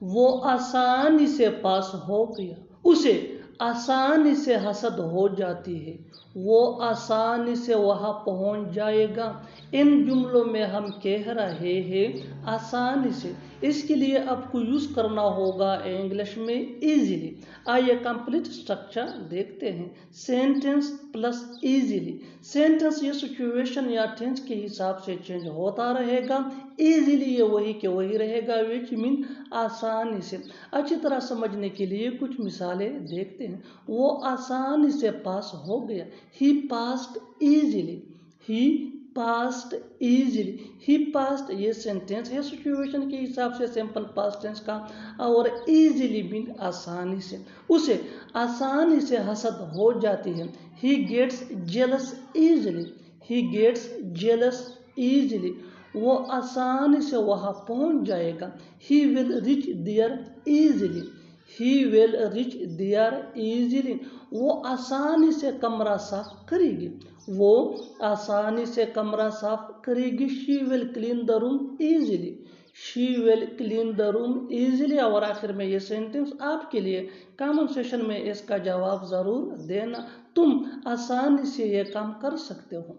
वो आसानी से पास हो गया, उसे आसानी से हसद हो जाती है, वो आसानी से वहाँ पहुँच जाएगा। इन जुमलों में हम कह रहे हैं आसानी से, इसके लिए आपको यूज़ करना होगा इंग्लिश में इजीली। आइए कंप्लीट स्ट्रक्चर देखते हैं। Sentence plus easily. सेंटेंस ये सिचुएशन या टेंस के हिसाब से चेंज होता रहेगा, इजीली ये वही के वही रहेगा, विच मीन आसानी से। अच्छी तरह समझने के लिए कुछ मिसालें देखते हैं। वो आसानी से पास हो गया, ही पास्ड इजीली, ही पास्ट इजीली, ही पास्ट ये सेंटेंस है सिचुएशन के हिसाब से सिंपल पास्ट टेंस का, और इजीली मीन आसानी से, उसे आसानी से हसद हो जाती है। He gets jealous easily, he gets jealous easily, वो आसानी से वहाँ पहुँच जाएगा। He will reach there easily, he will reach there easily, वो आसानी से कमरा साफ करेगी, वो आसानी से कमरा साफ करेगी। She will clean the room easily, she will clean the room easily. और आखिर में ये सेंटेंस आपके लिए, कमेंट सेशन में इसका जवाब ज़रूर देना। तुम आसानी से ये काम कर सकते हो,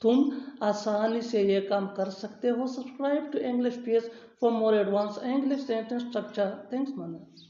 तुम आसानी से ये काम कर सकते हो। Subscribe to English page for more advance English sentence structure. Thanks माना।